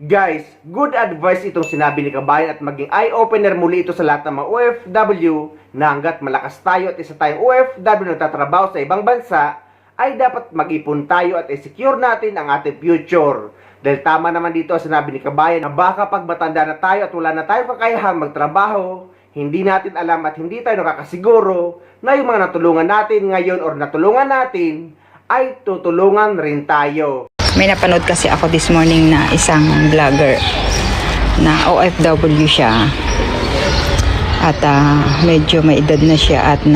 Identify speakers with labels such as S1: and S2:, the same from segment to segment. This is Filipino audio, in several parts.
S1: Guys, good advice itong sinabi ni Kabayan at maging eye-opener muli ito sa lahat ng mga OFW na hanggat malakas tayo at isa tayong OFW na nagtatrabaho sa ibang bansa, ay dapat mag-ipon tayo at i-secure natin ang ating future. Dahil tama naman dito ang sinabi ni Kabayan na baka pag matanda na tayo at wala na tayong kakayahang magtrabaho, hindi natin alam at hindi tayo nakakasiguro na yung mga natulungan natin ngayon or natulungan natin ay tutulungan rin tayo.
S2: May napanood kasi ako this morning na isang vlogger na OFW siya at medyo may edad na siya at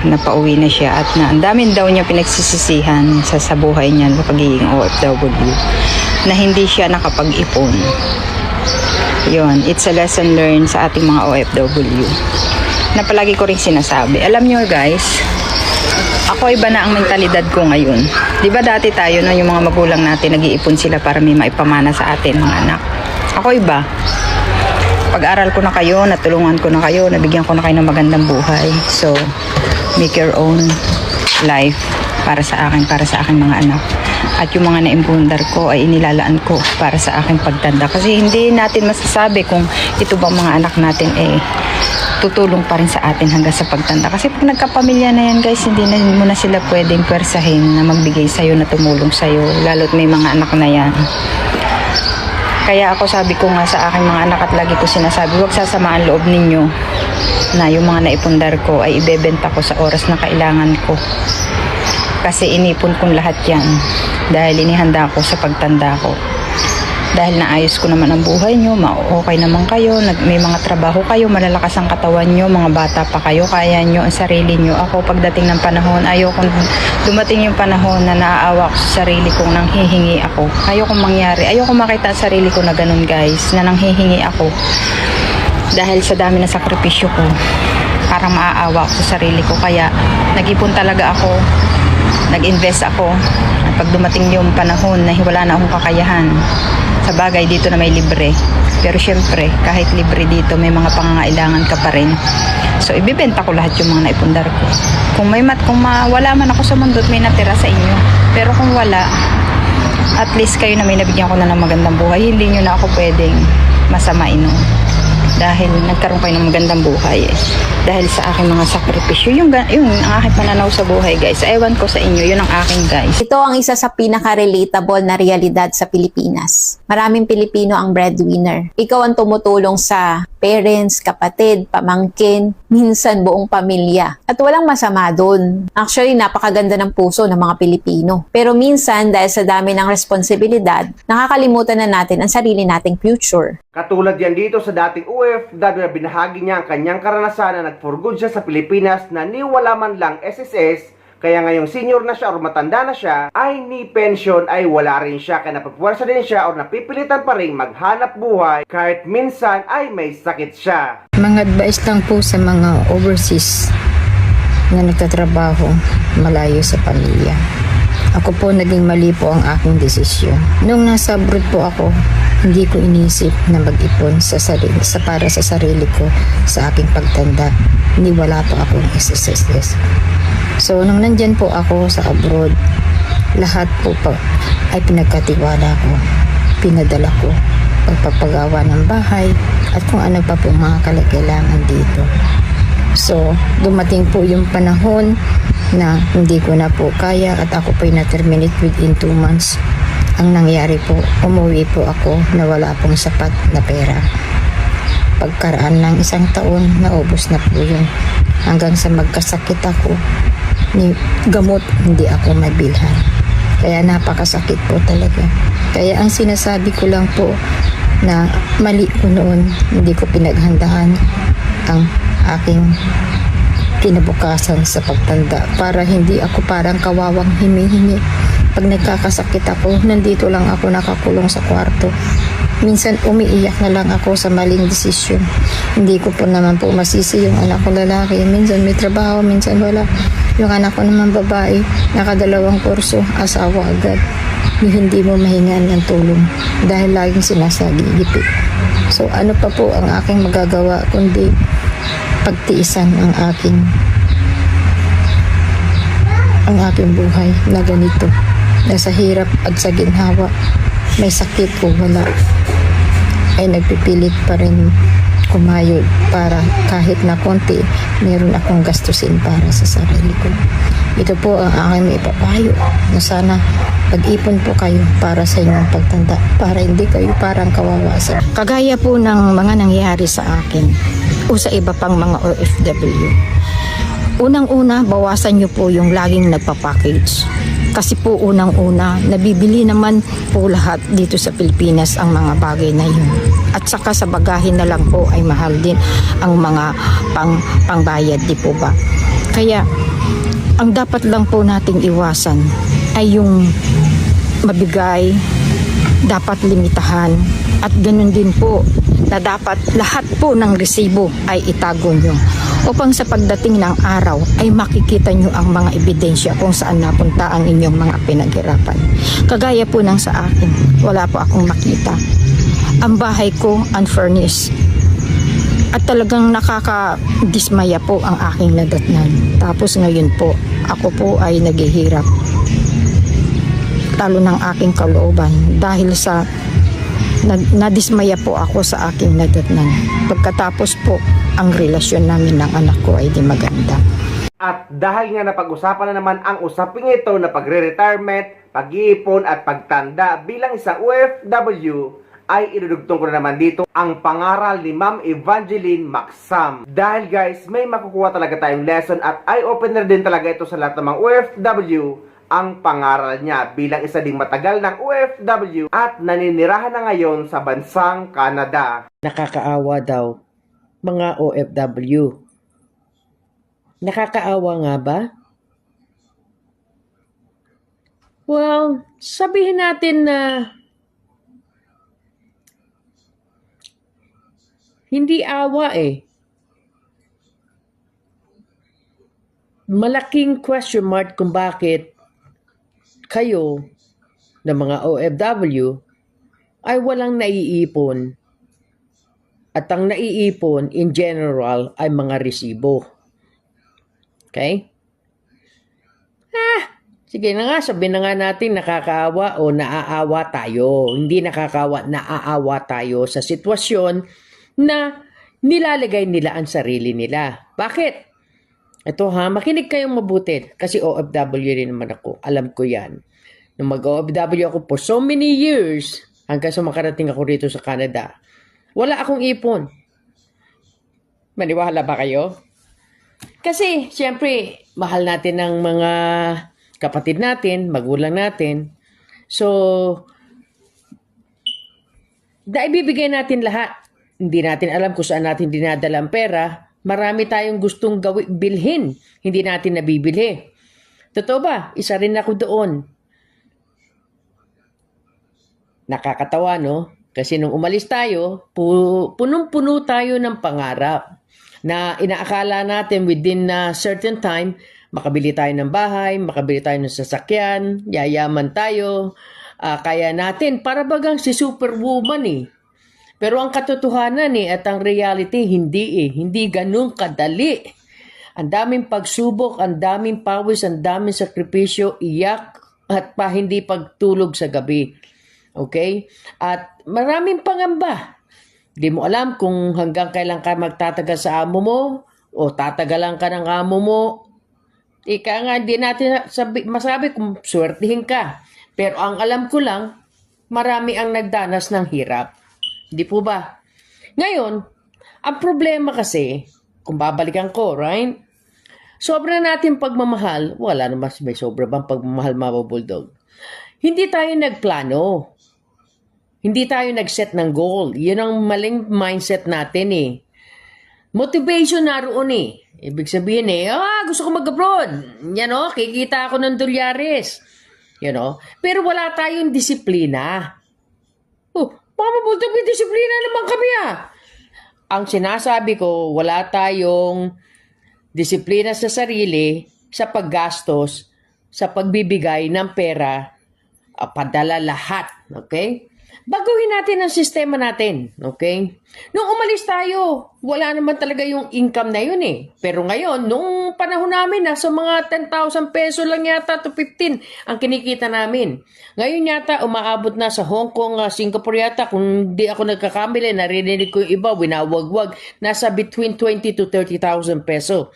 S2: napauwi na siya at ang dami daw niya pinagsisisihan sa buhay niya sa pagiging OFW na hindi siya nakapag-ipon. Yun, it's a lesson learned sa ating mga OFW na palagi ko rin sinasabi. Alam nyo guys, ako iba na ang mentalidad ko ngayon. Di ba dati tayo na yung mga magulang natin nag-iipon sila para may maipamana sa atin mga anak. Ako iba. Pag-aral ko na kayo, natulungan ko na kayo, nabigyan ko na kayo ng magandang buhay. So, make your own life para sa aking mga anak. At yung mga naimpundar ko ay inilalaan ko para sa aking pagtanda. Kasi hindi natin masasabi kung ito bang mga anak natin tutulong pa rin sa atin hanggang sa pagtanda. Kasi pag nagkapamilya na yan guys, hindi na mo na sila pwedeng pwersahin na magbigay sa'yo, na tumulong sa'yo. Lalo't may mga anak na yan. Kaya ako sabi ko nga sa aking mga anak at lagi ko sinasabi, huwag sasamaan loob ninyo na yung mga naipundar ko ay ibebenta ko sa oras na kailangan ko. Kasi inipon kong lahat yan dahil inihanda ko sa pagtanda ko. Dahil naayos ko naman ang buhay nyo, okay naman kayo, may mga trabaho kayo, malalakas ang katawan nyo, mga bata pa kayo, kaya nyo ang sarili nyo. Ako pagdating ng panahon, ayokong dumating yung panahon na naaawa ko sa sarili kong nanghihingi ako. Ayokong mangyari, ayokong makita ang sarili ko na ganun guys, na nanghihingi ako. Dahil sa dami ng sakripisyo ko, parang maaawa ko sa sarili ko. Kaya nag-ipon talaga ako, nag-invest ako. At pag dumating yung panahon na wala na akong kakayahan, sa bagay dito na may libre, pero syempre kahit libre dito may mga pangangailangan ka pa rin. So ibibenta ko lahat yung mga naipundar ko. Kung wala man ako sa mundo at may natira sa inyo, pero kung wala, at least kayo na may nabigyan ko na ng magandang buhay, hindi nyo na ako pwedeng masamain nun. Dahil nagkaroon kayo ng magandang buhay dahil sa aking mga sakripisyo. Yung ang aking pananaw sa buhay guys. Ewan ko sa inyo, yun ang aking guys.
S3: Ito ang isa sa pinaka-relatable na realidad sa Pilipinas. Maraming Pilipino ang breadwinner. Ikaw ang tumutulong sa parents, kapatid, pamangkin, minsan buong pamilya. At walang masama doon. Actually, napakaganda ng puso ng mga Pilipino. Pero minsan, dahil sa dami ng responsibilidad, nakakalimutan na natin ang sarili nating future.
S1: Katulad yan dito sa dating OFW na binahagi niya ang kanyang karanasan na nag-for good siya sa Pilipinas na ni wala man lang SSS, kaya ngayong senior na siya or matanda na siya, ay ni pension ay wala rin siya, kaya napagpuwersa din siya or napipilitan pa rin maghanap buhay kahit minsan ay may sakit siya.
S4: Mga advice lang po sa mga overseas na nagtatrabaho malayo sa pamilya. Ako po naging mali po ang aking desisyon. Nung nasa abroad po ako, hindi ko inisip na mag-ipon para sa sarili ko sa aking pagtanda. Hindi wala pa akong SSS. So, nung nandyan po ako sa abroad, lahat po ay pinagkatiwala ko. Pinadala ko pagpapagawa ng bahay at kung ano pa po mga kailangan dito. So, dumating po yung panahon na hindi ko na po kaya at ako po'y na-terminate within 2 months. Ang nangyari po, umuwi po ako na wala pong sapat na pera. Pagkaraan ng 1 taon, naubos na po yun. Hanggang sa magkasakit ako, ni gamot hindi ako mabilhan. Kaya napakasakit po talaga. Kaya ang sinasabi ko lang po na mali ko noon, hindi ko pinaghandaan ang aking kinabukasan sa pagtanda para hindi ako parang kawawang himihingi. Pag nagkakasakit ako, nandito lang ako nakakulong sa kwarto. Minsan umiiyak na lang ako sa maling desisyon. Hindi ko po naman po masisi yung anak ko lalaki. Minsan may trabaho, minsan wala. Yung anak ko naman babae, nakadalawang kurso, asawa agad. Hindi mo mahingan ng tulong dahil laging sinasagigipit. So ano pa po ang aking magagawa kundi pagtiisan ang aking buhay na ganito. Nasa hirap at sa ginhawa, may sakit o wala. ay nagpipilit pa rin kumayod para kahit na konti meron akong gastusin para sa sarili ko. Ito po ang aking may papayo na sana pag-ipon po kayo para sa inyong pagtanda, para hindi kayo parang kawawasan. Kagaya po ng mga nangyayari sa akin o sa iba pang mga OFW. Unang-una, bawasan nyo po yung laging nagpa-package. Kasi po unang-una, nabibili naman po lahat dito sa Pilipinas ang mga bagay na yun. At saka sa bagahe na lang po ay mahal din ang mga pangbayad, di po ba? Kaya, ang dapat lang po nating iwasan ay yung mabigay, dapat limitahan, at ganun din po na dapat lahat po ng resibo ay itago nyo upang sa pagdating ng araw ay makikita nyo ang mga ebidensya kung saan napunta ang inyong mga pinaghirapan. Kagaya po ng sa akin, wala po akong makita. Ang bahay ko, unfurnished. At talagang nakakadismaya po ang aking nadatnan. Tapos ngayon po, ako po ay naghihirap. Talo ng aking kalooban dahil sa nadismaya po ako sa aking nadatnan. Pagkatapos po, ang relasyon namin ng anak ko ay di maganda.
S1: At dahil nga napag-usapan na naman ang usaping ito na pagre-retirement, pag-iipon at pagtanda bilang isang OFW, ay idudugtong ko na naman dito ang pangaral ni Ma'am Evangeline Maxam. Dahil guys, may makukuha talaga tayong lesson at eye-opener din talaga ito sa lahat ng mga OFW ang pangaral niya bilang isa ding matagal ng OFW at naninirahan na ngayon sa bansang Canada.
S5: Nakakaawa daw, mga OFW. Nakakaawa nga ba? Well, sabihin natin na hindi awa eh. Malaking question mark kung bakit kayo na mga OFW ay walang naiipon. At ang naiipon in general ay mga resibo. Okay? Sige na nga, sabihin na nga natin nakakaawa o naaawa tayo. Hindi nakakaawa, naaawa tayo sa sitwasyon na nilalagay nila ang sarili nila. Bakit? Ito makinig kayong mabuti. Kasi OFW rin naman ako. Alam ko yan. Nung mag-OFW ako for so many years, hanggang sa makarating ako rito sa Canada, wala akong ipon. Maniwala ba kayo? Kasi, siyempre, mahal natin ang mga kapatid natin, magulang natin. So, naibibigay natin lahat. Hindi natin alam kung saan natin dinadala ang pera. Marami tayong gustong bilhin. Hindi natin nabibili. Totoo ba? Isa rin ako doon. Nakakatawa, no? Kasi nung umalis tayo, punong-puno tayo ng pangarap na inaakala natin within a certain time, makabili tayo ng bahay, makabili tayo ng sasakyan, yayaman tayo, kaya natin, para bagang si Superwoman eh. Pero ang katotohanan at ang reality, hindi ganun kadali. Ang daming pagsubok, ang daming pawis, ang daming sakripisyo, iyak at hindi pagtulog sa gabi. Okay? At maraming pangamba. Di mo alam kung hanggang kailan ka magtatagal sa amo mo o tatagalan ka ng amo mo. Ika nga, di natin masabi kung swertihin ka. Pero ang alam ko lang, marami ang nagdanas ng hirap. Di po ba? Ngayon, ang problema kasi, kung babalikan ko, right? Sobra natin pagmamahal, wala naman may sobra bang pagmamahal, mga buldog. Hindi tayo nagplano. Hindi tayo nag-set ng goal. Yun ang maling mindset natin eh. Motivation naroon eh. Ibig sabihin gusto ko mag-abroad. Yan kikita ako ng dolyares. Pero wala tayong disiplina. Mama, buto may disiplina naman kami Ang sinasabi ko, wala tayong disiplina sa sarili, sa paggastos, sa pagbibigay ng pera, padala lahat. Okay? baguhin natin ang sistema natin, okay? Nung umalis tayo, wala naman talaga yung income na yun eh. Pero ngayon, nung panahon namin, nasa mga 10,000 peso lang yata to 15 ang kinikita namin. Ngayon yata, umaabot na sa Hong Kong, Singapore yata, kung di ako nagkakamali, narinig ko yung iba, winawagwag, nasa between 20 to 30,000 peso.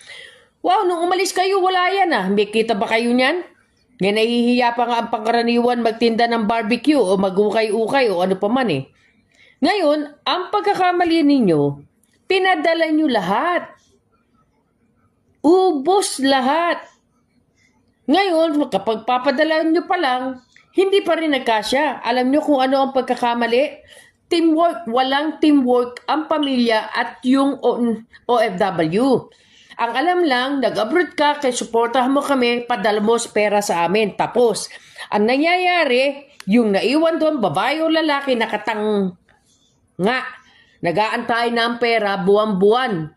S5: Wow, nung umalis kayo, wala yan ah. May kita ba kayo niyan? Ngayon nahihiya pa nga ang pangkaraniwan magtinda ng barbecue o magukay-ukay o ano pa man eh. Ngayon, ang pagkakamali ninyo, pinadala nyo lahat. Ubos lahat. Ngayon, kapag papadala nyo pa lang, hindi pa rin nagkasya. Alam nyo kung ano ang pagkakamali? Teamwork. Walang teamwork ang pamilya at yung OFW. Ang alam lang, nag-abroad ka, kaya suportahan mo kami, padala mo pera sa amin. Tapos, ang nangyayari, yung naiwan doon, babae o lalaki, nakatang nga, nag-aantay na ang pera buwan-buwan.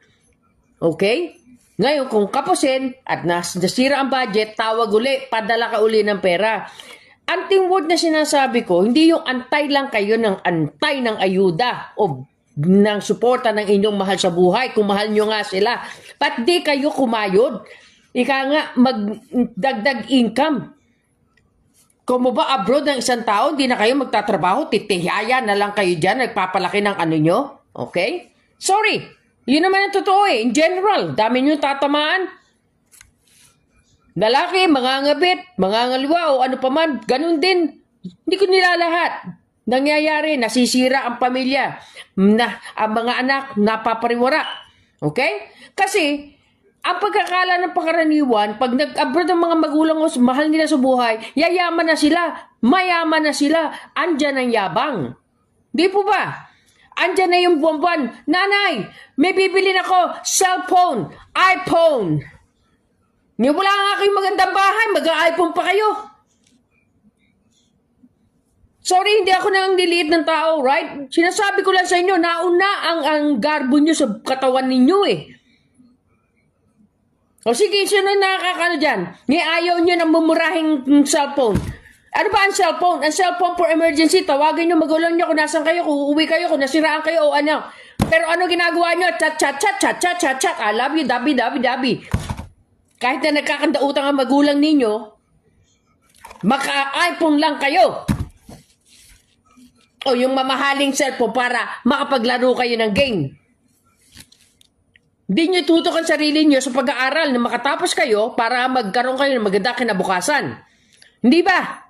S5: Okay? Ngayon, kung kapusin at nasira ang budget, tawag uli, padala ka uli ng pera. Ang teamwork na sinasabi ko, hindi yung antay lang kayo ng antay ng ayuda o ng suporta ng inyong mahal sa buhay, kung mahal nyo nga sila. Ba't di kayo kumayod? Ika nga, magdagdag income. Kung mo ba abroad ng isang tao, hindi na kayo magtatrabaho, titihaya na lang kayo dyan, nagpapalaki ng ano nyo. Okay? Sorry. Yun naman ang totoo eh. In general, dami nyo tatamaan. Lalaki, mangangabit, mangangaliwa o ano pa man, ganun din. Hindi ko nilalahat. Nangyayari, nasisira ang pamilya, ang mga anak napapariwara. Okay? Kasi, ang pagkakala ng pangkaraniwan, pag nag-abroad ang mga magulang o mahal nila sa buhay, yayaman na sila, mayaman na sila, andyan ang yabang. Di po ba? Andyan na yung buwan-buwan, nanay, may bibilin ako, cellphone, iPhone. Wala nga kayong magandang bahay, mag-iPhone pa kayo. Sorry, hindi ako nang diliit ng tao, right? Sinasabi ko lang sa inyo, nauna ang garbo nyo sa katawan ninyo eh. O sige, sino nakakano dyan? Ayaw nyo ng mumurahing cellphone. Ano ba ang cellphone? Ang cellphone for emergency, tawagin nyo, magulang nyo kung nasan kayo, kung uuwi kayo, kung nasiraan kayo o ano. Pero ano ginagawa nyo? Chat. I love you, dabi. Kahit na nagkakandautang ang magulang ninyo, maka-iPhone lang kayo. O yung mamahaling cellphone para makapaglaro kayo ng game. Hindi nyo tutok ang sarili nyo sa pag-aaral na makatapos kayo para magkaroon kayo ng maganda kinabukasan. Hindi ba?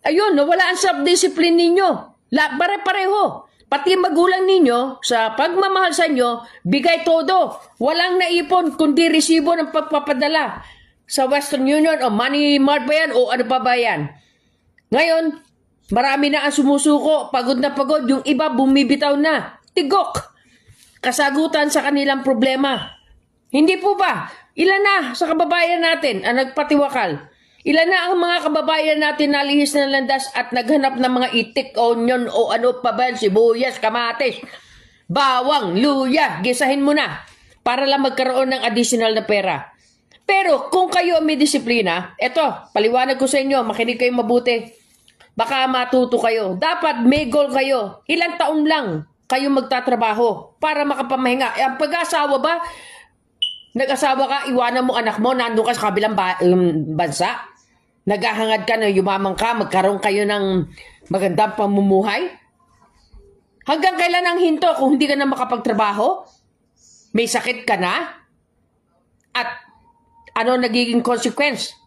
S5: Ayun, nawala ang self-discipline ninyo. Pare-pareho. Pati magulang ninyo, sa pagmamahal sa inyo, bigay todo. Walang naipon kundi resibo ng pagpapadala sa Western Union o Money Mart ba yan o ano pa ba yan. Ngayon, marami na ang sumusuko, pagod na pagod, yung iba bumibitaw na. Tigok! Kasagutan sa kanilang problema. Hindi po ba? Ilan na sa kababayan natin ang nagpatiwakal? Ilan na ang mga kababayan natin nalihis ng landas at naghanap ng mga itik, onion o ano pa ba, sibuyas, kamatis, bawang, luya, gisahin mo na para lang magkaroon ng additional na pera. Pero kung kayo may disiplina, eto, paliwanag ko sa inyo, makinig kayo mabuti. Baka matuto kayo. Dapat may goal kayo. Ilang taon lang kayo magtatrabaho para makapamahinga. Ang pag-asawa ba, nag-asawa ka, iwanan mo anak mo, nandun ka sa kabilang bansa? Naghahangad ka na yumamang ka, magkaroon kayo ng magandang pamumuhay? Hanggang kailan ang hinto kung hindi ka na makapagtrabaho? May sakit ka na? At ano nagiging consequence?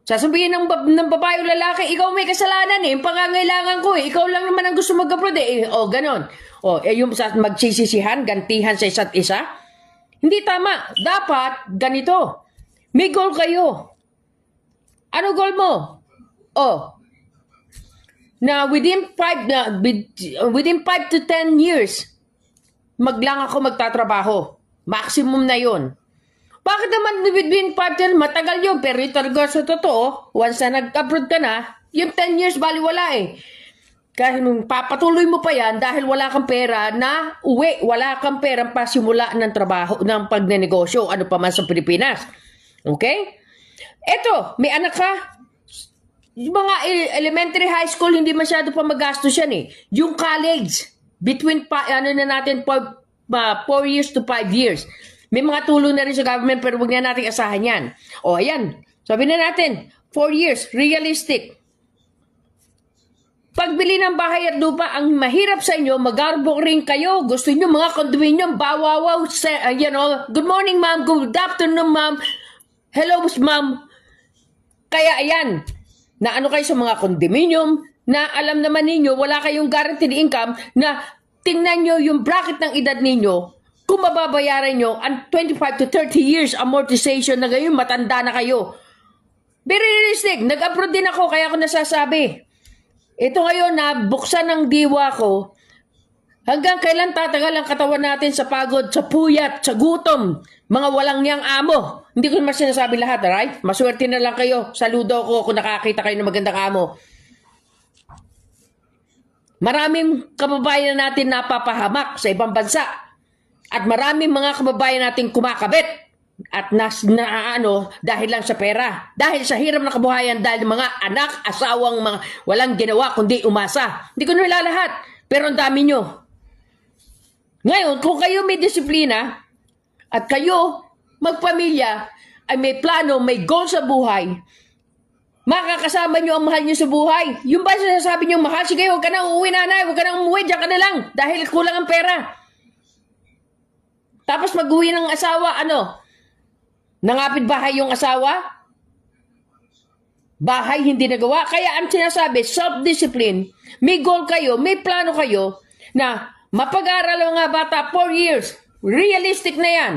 S5: Sasabihin ng babae o lalaki, ikaw may kasalanan eh, yung pangangailangan ko eh, ikaw lang naman ang gusto mag-abroad eh, o ganon. O, yung magsisisihan, gantihan sa isa't isa. Hindi tama. Dapat, ganito. May goal kayo. Ano goal mo? Na within 5 to 10 years, maglang ako magtatrabaho. Maximum na yon. Bakit naman within 5 to 10, matagal yun, pero yung talaga sa totoo, once na nag-abroad ka na, yung 10 years baliwala eh. Kahit papatuloy mo pa yan dahil wala kang pera na uwi, wala kang pera pa simula ng trabaho, ng pagnenegosyo, ano pa man sa Pilipinas. Okay? Eto, may anak ka, Yung mga elementary high school, hindi masyado pa magastos yan eh. Yung college, between 4 years to 5 years. May mga tulong na rin sa government pero huwag na natin asahan yan. O ayan, sabi na natin, 4 years, realistic. Pagbili ng bahay at lupa, ang mahirap sa inyo, mag-arbok rin kayo. Gusto nyo mga condominium, bawawaw, good morning ma'am, good afternoon ma'am, hello ma'am. Kaya ayan, na ano kayo sa mga condominium, na alam naman ninyo, wala kayong guaranteed income, na tingnan nyo yung bracket ng edad ninyo, kung mababayaran nyo, ang 25 to 30 years amortization na ngayon, matanda na kayo. Very realistic, nag-abroad din ako, kaya ako nasasabi. Ito ngayon na buksan ng diwa ko, hanggang kailan tatagal ang katawan natin sa pagod, sa puyat, sa gutom, mga walang niyang amo. Hindi ko naman sinasabi lahat, alright? Maswerte na lang kayo. Saludo ko kung nakakita kayo ng magandang amo. Maraming kababayan natin napapahamak sa ibang bansa. At maraming mga kababayan natin kumakabit. At dahil lang sa pera. Dahil sa hirap na kabuhayan, dahil mga anak, asawang mga walang ginawa kundi umasa. Hindi ko nila lahat. Pero ang dami nyo. Ngayon, kung kayo may disiplina at kayo magpamilya ay may plano, may goal sa buhay, makakasama nyo ang mahal nyo sa buhay. Yung ba sinasabi nyo, mahal, sige, huwag ka na uuwi nanay, huwag ka na umuwi, dyan ka na lang dahil kulang ang pera. Tapos mag-uwi ng asawa, nangapit bahay yung asawa? Bahay hindi nagawa. Kaya ang sinasabi, self-discipline, may goal kayo, may plano kayo na mapag-aral ang mga bata 4 years. Realistic na yan.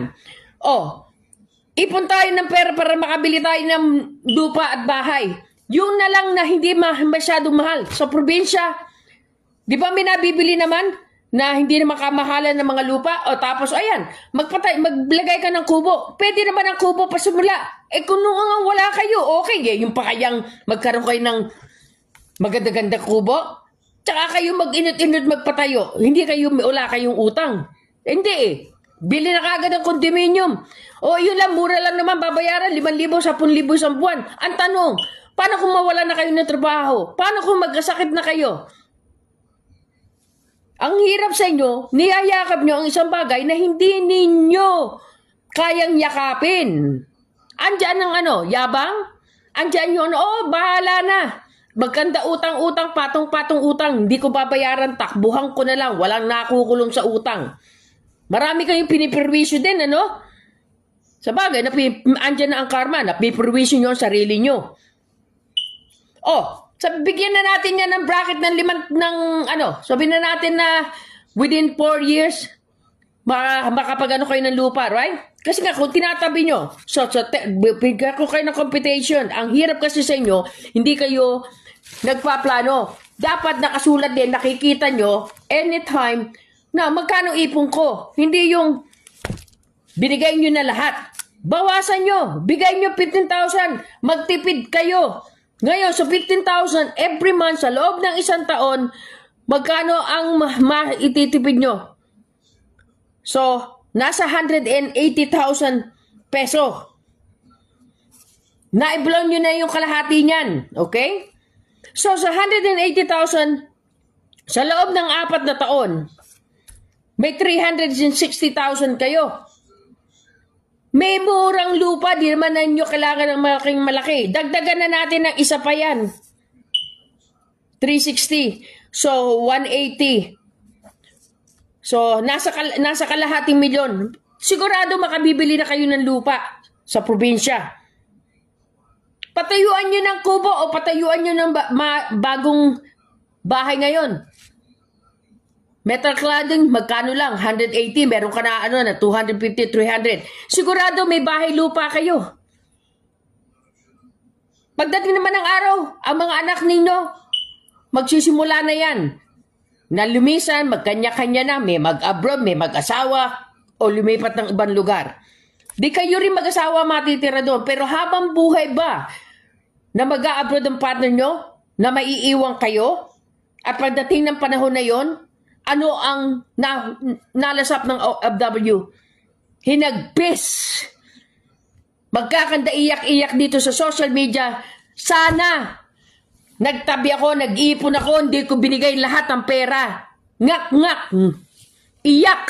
S5: Ipon tayo ng pera para makabili tayo ng lupa at bahay. Yung na lang na hindi masyadong mahal. Sa probinsya, di ba may nabibili naman na hindi na makamahalan ng mga lupa? Tapos ayan, maglagay ka ng kubo. Pwede naman ang kubo pa simula. Kung nung wala kayo, okay. Yung pa kayang magkaroon kayo ng maganda-ganda kubo. Tsaka kayo mag-inot-inot magpatayo. Hindi wala kayong utang. Hindi eh. Bili na kagad ng condominium. Yun lang, mura lang naman babayaran. 5,000, 10,000 isang buwan. Ang tanong, paano kung mawala na kayo ng trabaho? Paano kung magkasakit na kayo? Ang hirap sa inyo, niyayakap nyo ang isang bagay na hindi ninyo kayang yakapin. Andyan ang yabang? Andyan yung bahala na. Magkanda utang-utang, patong-patong utang. Hindi ko babayaran, takbuhan ko na lang. Walang nakukulong sa utang. Marami kayong piniperwisyo din, Sa bagay, andyan na ang karma, napiperwisyo nyo ang sarili nyo. Bigyan na natin yan ng bracket ng sabihin na natin na within 4 years, makapag kayo ng lupa, right? Kasi nga, kung tinatabi nyo, bigyan ko kayo ng computation. Ang hirap kasi sa inyo, hindi kayo nagpaplano. Dapat nakasulat din, nakikita nyo, anytime, na magkano ipon ko. Hindi yung binigay nyo na lahat. Bawasan nyo. Bigay nyo 15,000. Magtipid kayo. Ngayon, sa 15,000 every month, sa loob ng isang taon, magkano ang ititipid nyo? So, nasa 180,000 peso. Naiblow nyo na yung kalahati niyan. Okay? So, sa 180,000, sa loob ng 4 na taon, may 360,000 kayo. May murang lupa, di naman na nyo kailangan ng malaking malaki. Dagdagan na natin ng isa pa yan. 360. So, 180. So, nasa kalahating milyon. Sigurado makabibili na kayo ng lupa sa probinsya. Patayuan nyo ng kubo o patayuan nyo ng bagong bahay ngayon. Metal cladding, magkano lang? 180, meron ka na na 250, 300. Sigurado may bahay lupa kayo. Pagdating naman ng araw, ang mga anak ninyo, magsisimula na yan. Na lumisan, magkanya-kanya na, may mag-abroad, may mag-asawa, o lumipat ng ibang lugar. Di kayo rin mag-asawa matitira doon. Pero habang buhay ba na mag-abroad ang partner nyo, na maiiwan kayo, at pagdating ng panahon na yon, ano ang nalasap ng OFW? Hinagpis. Magkakanda iyak-iyak dito sa social media. Sana Nagtabi ako, nag-iipon ako, hindi ko binigay lahat ng pera. Ngak-ngak. Iyak.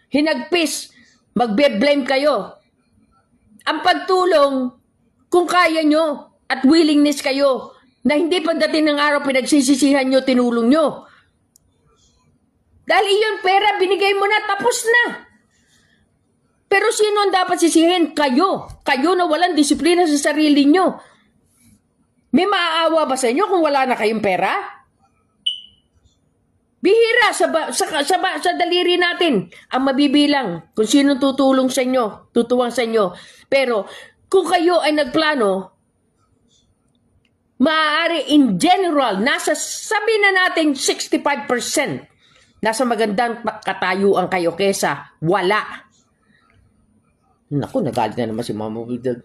S5: Hinagpis. Magbe-blame kayo. Ang pagtulong, kung kaya nyo at willingness kayo, na hindi pagdating ng araw pinagsisisihan nyo, tinulong nyo. Dahil iyon pera, binigay mo na, tapos na. Pero sino ang dapat sisihin? Kayo. Kayo na walang disiplina sa sarili nyo. May maaawa ba sa inyo kung wala na kayong pera? Bihira sa daliri natin ang mabibilang kung sino tutulong sa inyo, tutuwang sa inyo. Pero kung kayo ay nagplano, maaari in general, sabi na natin 65%, nasa magandang katayuan kayo kesa wala. Naku, nagalit na naman si Mama Wildag.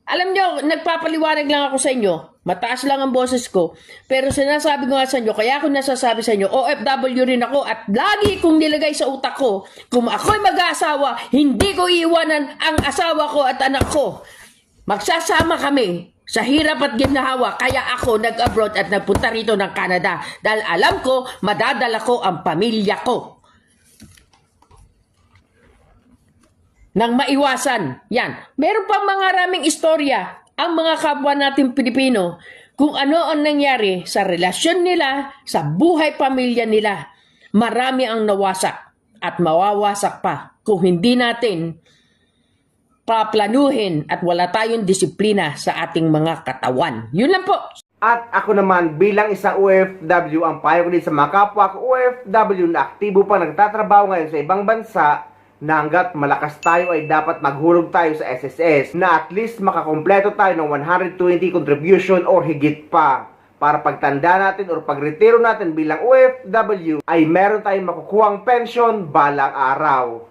S5: Alam nyo, nagpapaliwanag lang ako sa inyo. Mataas lang ang boses ko. Pero sinasabi ko nga sa inyo, kaya ako nasasabi sa inyo, OFW rin ako at lagi kong nilagay sa utak ko, kung ako'y mag-aasawa, hindi ko iiwanan ang asawa ko at anak ko. Magsasama kami sa hirap at ginhawa, kaya ako nag-abroad at nagpunta rito ng Canada. Dahil alam ko, madadala ko ang pamilya ko. Nang maiwasan. Yan. Meron pang mga raming istorya ang mga kapwa nating Pilipino kung ano ang nangyari sa relasyon nila, sa buhay pamilya nila. Marami ang nawasak at mawawasak pa kung hindi natin paplanuhin at wala tayong disiplina sa ating mga katawan. Yun lang po.
S1: At ako naman bilang isang OFW, ang payo ko din sa mga kapwa ko OFW na aktibo pa nagtatrabaho ngayon sa ibang bansa, na hanggat malakas tayo ay dapat maghulog tayo sa SSS na at least makakompleto tayo ng 120 contribution or higit pa para pagtanda natin or pagretiro natin bilang OFW ay meron tayong makukuhang pension balang araw.